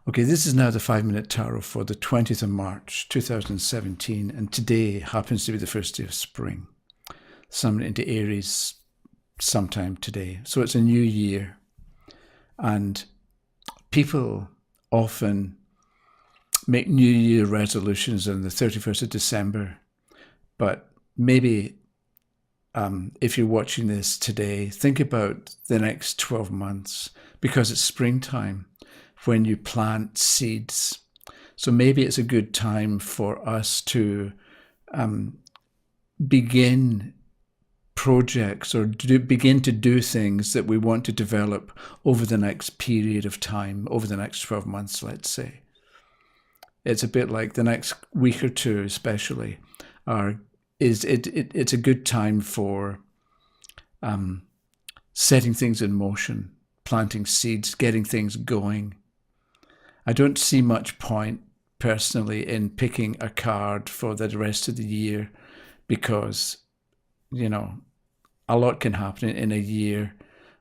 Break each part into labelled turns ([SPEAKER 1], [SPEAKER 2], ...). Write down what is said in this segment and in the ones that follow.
[SPEAKER 1] Okay, this is now the 5 Minute Tarot for the 20th of March 2017, and today happens to be the first day of spring. Summoned into Aries sometime today. So it's a new year, and people often make New Year resolutions on the 31st of December, but maybe if you're watching this today, think about the next 12 months because it's springtime when you plant seeds. So maybe it's a good time for us to begin projects or begin to do things that we want to develop over the next period of time, over the next 12 months, let's say. It's a bit like the next week or two especially it's a good time for setting things in motion, planting seeds, getting things going. I don't see much point personally in picking a card for the rest of the year because, a lot can happen in a year,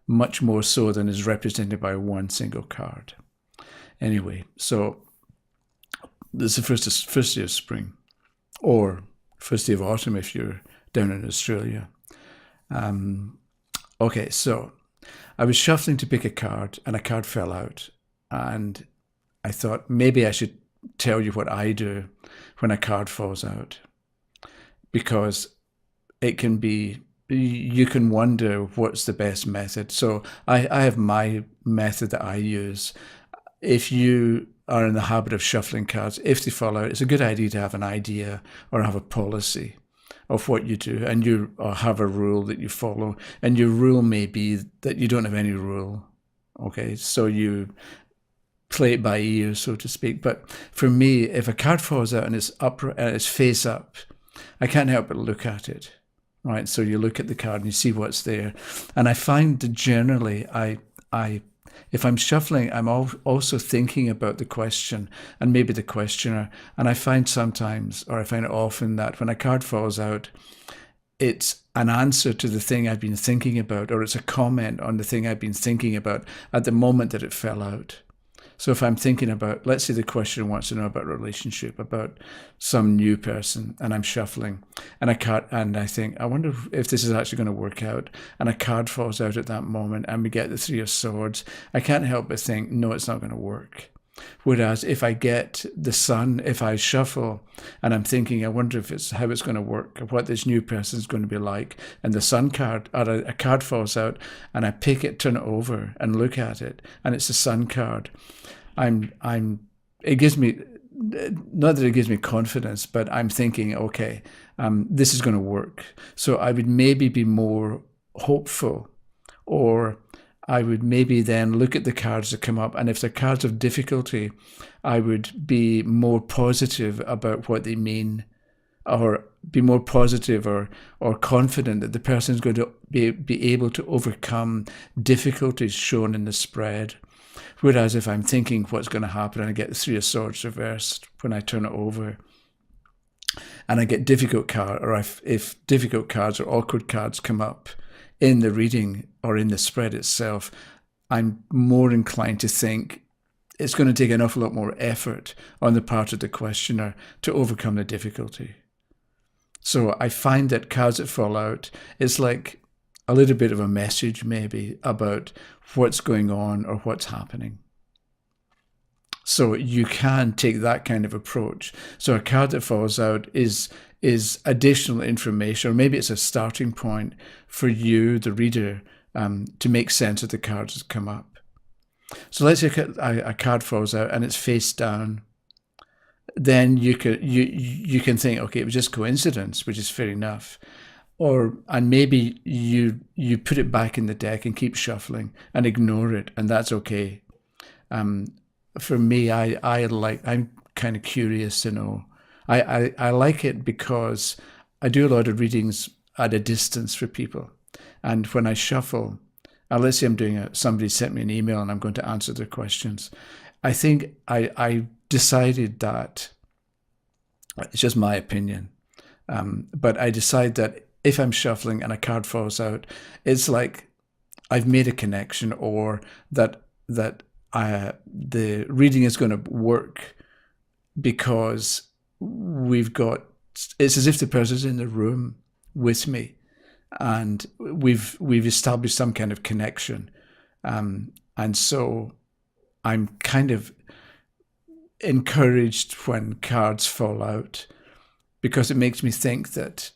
[SPEAKER 1] much more so than is represented by one single card. Anyway, so this is the first day of spring, or first day of autumn if you're down in Australia. Okay, so I was shuffling to pick a card and a card fell out, and I thought maybe I should tell you what I do when a card falls out, because it can be, you can wonder what's the best method. So I have my method that I use. If you are in the habit of shuffling cards, if they fall out, it's a good idea to have an idea or have a policy of what you do, and you have a rule that you follow, and your rule may be that you don't have any rule. Okay, so you play it by ear, so to speak. But for me, if a card falls out and it's up and it's face up, I can't help but look at it, right? So you look at the card and you see what's there. And I find that generally, if I'm shuffling, I'm also thinking about the question and maybe the questioner. And I find sometimes, or I find it often, that when a card falls out, it's an answer to the thing I've been thinking about, or it's a comment on the thing I've been thinking about at the moment that it fell out. So if I'm thinking about, let's say the questioner wants to know about a relationship, about some new person, and I'm shuffling, and I think, I wonder if this is actually going to work out, and a card falls out at that moment, and we get the Three of Swords, I can't help but think, no, it's not going to work. Whereas if I get the Sun, if I shuffle and I'm thinking, I wonder if it's how it's going to work, or what this new person is going to be like, and the Sun card, or a card falls out, and I pick it, turn it over, and look at it, and it's the Sun card, it gives me, not that it gives me confidence, but I'm thinking, okay, this is going to work. So I would maybe be more hopeful, or I would maybe then look at the cards that come up, and if they're cards of difficulty, I would be more positive about what they mean, or be more positive or confident that the person is going to be able to overcome difficulties shown in the spread. Whereas if I'm thinking what's going to happen and I get the Three of Swords reversed when I turn it over, and I get difficult card, or if difficult cards or awkward cards come up in the reading or in the spread itself, I'm more inclined to think it's going to take an awful lot more effort on the part of the questioner to overcome the difficulty. So I find that cards that fall out, it's like a little bit of a message maybe about what's going on or what's happening. So you can take that kind of approach. So a card that falls out is additional information, or maybe it's a starting point for you, the reader, to make sense of the cards that come up. So let's say a card falls out and it's face down. Then you can think, okay, it was just coincidence, which is fair enough. And maybe you put it back in the deck and keep shuffling and ignore it, and that's okay. For me, I'm kind of curious to know. I like it because I do a lot of readings at a distance for people, and when I shuffle, let's say I'm doing somebody sent me an email and I'm going to answer their questions. I think I decided that, it's just my opinion, but I decide that if I'm shuffling and a card falls out, it's like I've made a connection, or that the reading is going to work because it's as if the person's in the room with me, and we've established some kind of connection, and so I'm kind of encouraged when cards fall out, because it makes me think that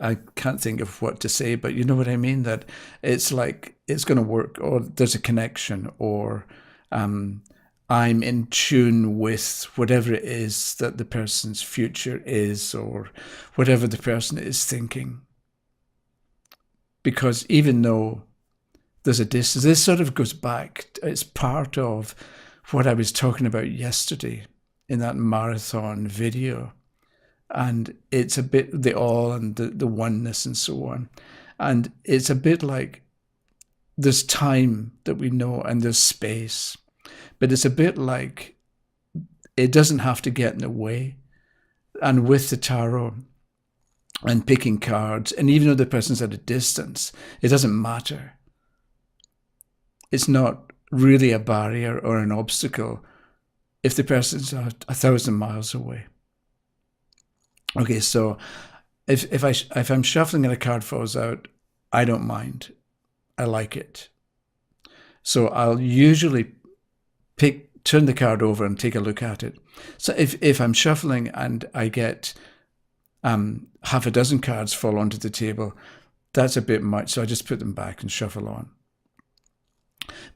[SPEAKER 1] I can't think of what to say, but you know what I mean, that it's like it's going to work, or there's a connection, or I'm in tune with whatever it is that the person's future is, or whatever the person is thinking. Because even though there's a distance, this sort of goes back, it's part of what I was talking about yesterday in that marathon video. And it's a bit the all and the oneness and so on. And it's a bit like there's time that we know and there's space. But it's a bit like it doesn't have to get in the way. And with the tarot and picking cards, and even though the person's at a distance, it doesn't matter. It's not really a barrier or an obstacle if the person's 1,000 miles away. Okay, so if I'm shuffling and a card falls out, I don't mind. I like it. So I'll usually turn the card over and take a look at it. So if I'm shuffling and I get half a dozen cards fall onto the table, that's a bit much. So I just put them back and shuffle on.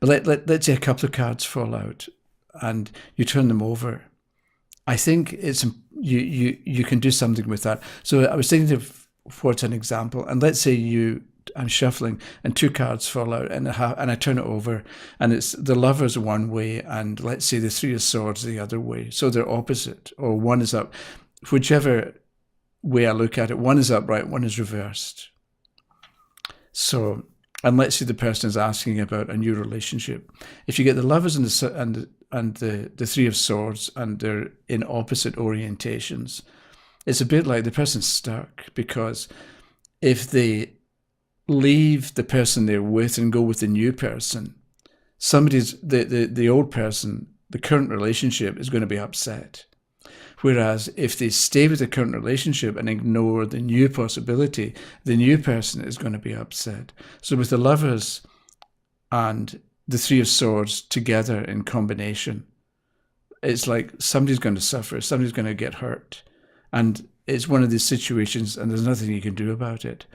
[SPEAKER 1] But let's say a couple of cards fall out and you turn them over. I think it's you can do something with that. So I was thinking of what's an example, and let's say I'm shuffling and two cards fall out, and I turn it over, and it's the Lovers one way, and let's say the Three of Swords the other way. So they're opposite, or one is up. Whichever way I look at it, one is upright, one is reversed. So, and let's say the person is asking about a new relationship. If you get the Lovers and the Three of Swords, and they're in opposite orientations, it's a bit like the person's stuck, because if they leave the person they're with and go with the new person, the old person, the current relationship, is going to be upset. Whereas if they stay with the current relationship and ignore the new possibility, the new person is going to be upset. So with the Lovers and the Three of Swords together in combination, it's like somebody's going to suffer, somebody's going to get hurt. And it's one of these situations, and there's nothing you can do about it,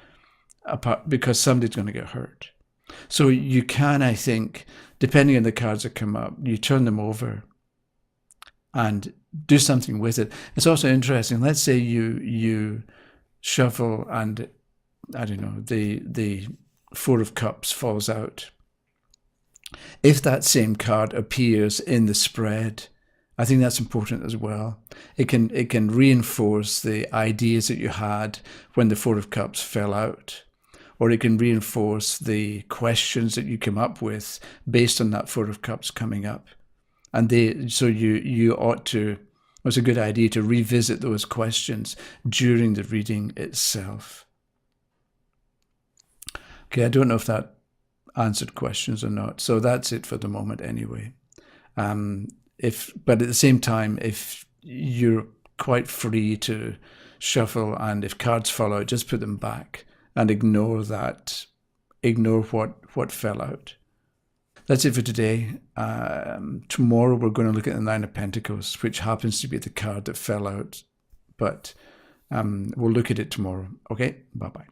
[SPEAKER 1] apart because somebody's going to get hurt. So you can, I think, depending on the cards that come up, you turn them over and do something with it. It's also interesting. Let's say you shuffle and, I don't know, the Four of Cups falls out. If that same card appears in the spread, I think that's important as well. It can reinforce the ideas that you had when the Four of Cups fell out, or it can reinforce the questions that you came up with based on that Four of Cups coming up. And so you ought to, it's a good idea to revisit those questions during the reading itself. Okay, I don't know if that answered questions or not. So that's it for the moment anyway. But at the same time, if you're quite free to shuffle, and if cards fall out, just put them back and ignore what fell out. That's it for today. Tomorrow we're going to look at the Nine of Pentacles, which happens to be the card that fell out, but we'll look at it tomorrow. Okay, bye-bye.